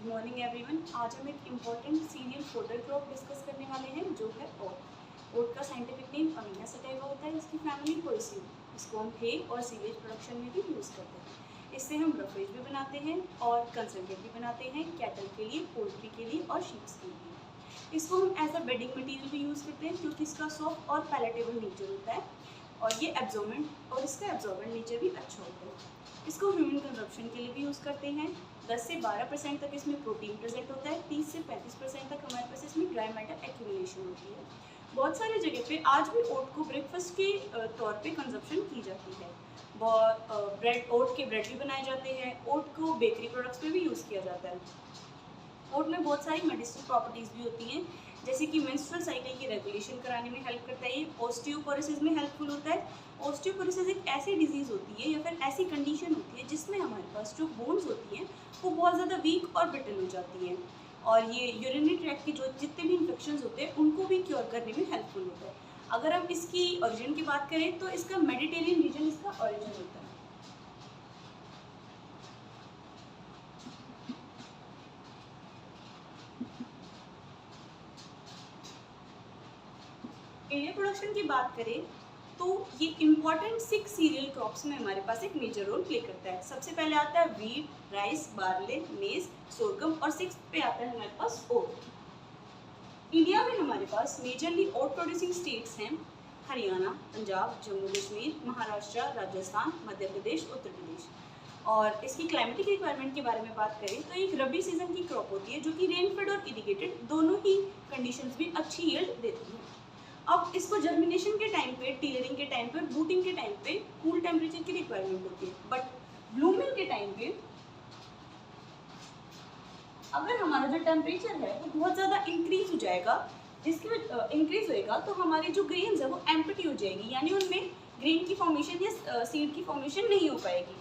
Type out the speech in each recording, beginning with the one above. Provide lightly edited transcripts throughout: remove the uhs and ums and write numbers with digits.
Good morning everyone. आज हम एक important serial fodder crop discuss करने वाले हैं जो है ओट। ओट का साइंटिफिक नेम अमीना सटाइवा होता है। इसकी फैमिली पोएसी। इसको हम हे और सीवेज प्रोडक्शन में भी यूज़ करते हैं। इससे हम रफेज भी बनाते हैं और कंसंट्रेट भी बनाते हैं कैटल के लिए, पोल्ट्री के लिए और शीप्स के लिए। इसको हम एज अ बेडिंग मटीरियल भी यूज़ करते हैं क्योंकि इसका सॉफ्ट और पैलेटेबल नेचर होता है और ये एब्जॉर्बेंट और इसका एब्जॉर्बेंट नेचर भी अच्छा होता है। इसको ह्यूमन कंजप्शन के लिए भी यूज़ करते हैं। 10 से 12% तक इसमें प्रोटीन प्रेजेंट होता है। 30 से 35% तक हमारे पास इसमें ड्राई मैटर एक्यूमुलेशन होती है। बहुत सारी जगह पे आज भी ओट को ब्रेकफास्ट के तौर पे कंजप्शन की जाती है। ब्रेड, ओट के ब्रेड भी बनाए जाते हैं। ओट को बेकरी प्रोडक्ट्स में भी यूज़ किया जाता है। ओट में बहुत सारी मेडिसिनल प्रॉपर्टीज़ भी होती हैं, जैसे कि मेंस्ट्रुअल साइकिल की रेगुलेशन कराने में हेल्प करता है। ये ऑस्टियोपोरोसिस में हेल्पफुल होता है। ऑस्टियोपोरोसिस एक ऐसी डिजीज़ होती है या फिर ऐसी कंडीशन होती है जिसमें हमारे पास जो बोन्स होती हैं वो बहुत ज़्यादा वीक और ब्रिटल हो जाती हैं और ये यूरिनरी ट्रैक्ट के जो जितने भी इन्फेक्शंस होते हैं उनको भी क्योर करने में हेल्पफुल होता है। अगर हम इसकी ओरिजिन की बात करें तो इसका मेडिटेरियन रीजन इसका ओरिजिन होता है। एरिया प्रोडक्शन की बात करें तो ये इम्पॉर्टेंट 6 सीरियल क्रॉप्स में हमारे पास एक मेजर रोल प्ले करता है। सबसे पहले आता है वीट, राइस, बार्ले, मेज, सोरगम और 6 पे आता है हमारे पास ओट। इंडिया में हमारे पास मेजरली ओट प्रोड्यूसिंग स्टेट्स हैं हरियाणा, पंजाब, जम्मू कश्मीर, महाराष्ट्र, राजस्थान, मध्य प्रदेश, उत्तर प्रदेश। और इसकी क्लाइमेटिक रिक्वायरमेंट के बारे में बात करें तो एक रबी सीजन की क्रॉप होती है जो कि रेनफेड और इरिगेटेड दोनों ही कंडीशंस भी अच्छी यील्ड देती है। अब इसको जर्मिनेशन के टाइम पे, टीलरिंग के टाइम पे, बूटिंग के टाइम पे कूल टेम्परेचर की रिक्वायरमेंट होती है, बट ब्लूमिंग के टाइम पे अगर हमारा जो टेम्परेचर है वो बहुत ज़्यादा इंक्रीज हो जाएगा, जिसकी इंक्रीज होएगा तो हमारी जो ग्रेन्स है वो एम्प्टी हो जाएगी, यानी उनमें ग्रेन की फॉर्मेशन या सीड की फॉर्मेशन नहीं हो पाएगी।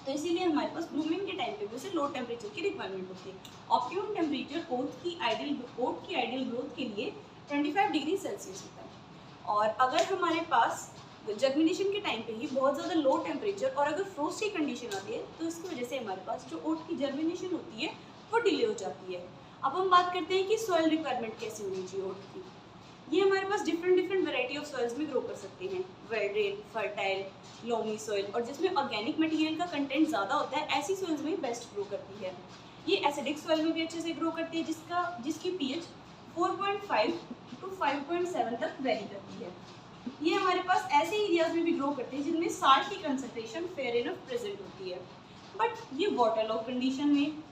तो इसीलिए हमारे पास ब्लूमिंग के टाइम पे भी उसे लो टेम्परेचर की रिक्वायरमेंट होती है। ऑप्टिमम टेम्परेचर ओट की आइडियल ग्रोथ के लिए 25 डिग्री सेल्सियस होता है। और अगर हमारे पास जर्मिनेशन के टाइम पे ही बहुत ज़्यादा लो टेम्परेचर और अगर फ्रोस्ट की कंडीशन आती है तो इसकी वजह से हमारे पास जो ओट की जर्मिनेशन होती है वो डिले हो जाती है। अब हम बात करते हैं कि सॉइल रिक्वायरमेंट कैसी होनी चाहिए ओट की। ये हमारे पास डिफरेंट वैरायटी ऑफ सॉइल्स में ग्रो कर सकते हैं। Well drain, fertile, loamy soil और जिसमें ऑर्गेनिक मटेरियल का कंटेंट ज़्यादा होता है, ऐसी सॉइल्स में बेस्ट ग्रो करती है। ये एसिडिक सॉइल में भी अच्छे से ग्रो करती है जिसकी पीएच 4.5 टू 5.7 तक वेरी करती है। ये हमारे पास ऐसे एरियाज में भी ग्रो करते हैं जिनमें साल्ट की कंसंट्रेशन फेयर इनफ प्रेजेंट होती है, बट ये वाटर लॉक कंडीशन में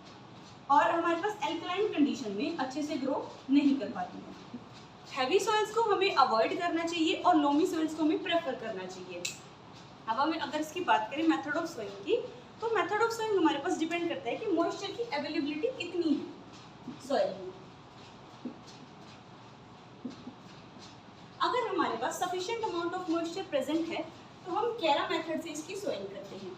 और हमारे पास एल्कलाइन कंडीशन में अच्छे से ग्रो नहीं कर पाती है। हैवी सॉइल्स को हमें अवॉइड करना चाहिए और लोमी सॉइल्स को हमें प्रेफर करना चाहिए। अब हमें अगर इसकी बात करें मेथड ऑफ सोइंग की, तो मेथड ऑफ सोइंग हमारे पास डिपेंड करता है कि मॉइस्चर की अवेलेबिलिटी कितनी है सॉइल में। अगर हमारे पास sufficient amount of moisture present है तो हम कैरा मेथड से इसकी सोइंग करते हैं।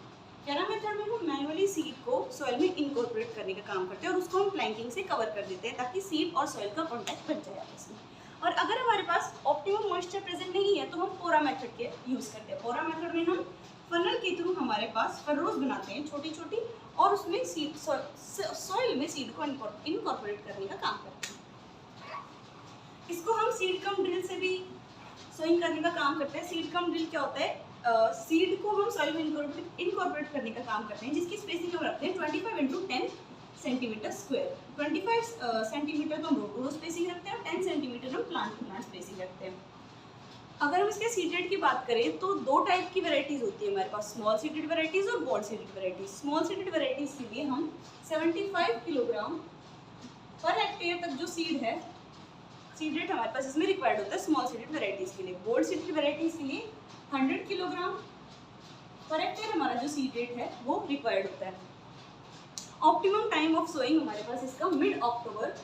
कैरा मेथड में हम मैनुअली सीड को सॉइल में इनकॉर्पोरेट करने का काम करते हैं और उसको हम प्लैंकिंग से कवर कर देते हैं ताकि सीड और सॉइल का कॉन्टैक्ट बन जाए आपस में। और अगर हमारे पास ऑप्टिमम मॉइस्चर प्रेजेंट नहीं है तो हम पोरा मेथड के यूज़ करते हैं। पोरा मेथड में हम फनल के थ्रू हमारे पास फरोज बनाते हैं छोटी छोटी और उसमें सीड सॉइल में सीड को इनकॉर्पोरेट करने का काम करते हैं। इसको हम सीड कम ड्रिल से भी सोइंग करने का काम करते हैं। सीड कम ड्रिल क्या होता है? सीड को हम सॉइल में इनकॉर्पोरेट करने का काम करते हैं, जिसकी स्पेसिंग हम रखते हैं 25 इंटू 10 सेंटीमीटर स्क्वायर। 25 सेंटीमीटर तो हम रोटो स्पेसिंग रखते हैं, 10 सेंटीमीटर हम प्लांट टू प्लांट स्पेसिंग रखते हैं। अगर हम इसके सीडेड की बात करें तो दो टाइप की वेराइटीज़ होती है हमारे पास, स्मॉल सीडेड वेराइटीज़ और bold seeded varieties. Small seeded varieties के लिए हम 75 किलोग्राम पर हेक्टेयर तक जो सीड है, सीड रेट हमारे पास इसमें रिक्वायर्ड होता है स्मॉल सीडेड वेराइटीज़ के लिए। बोल्ड सीडेड वेराइटीज़ के लिए 100 किलोग्राम पर हेक्टेयर हमारा जो सीड रेट है वो रिक्वायर्ड होता है। ऑप्टिमम टाइम ऑफ सोइंग हमारे पास इसका मिड अक्टूबर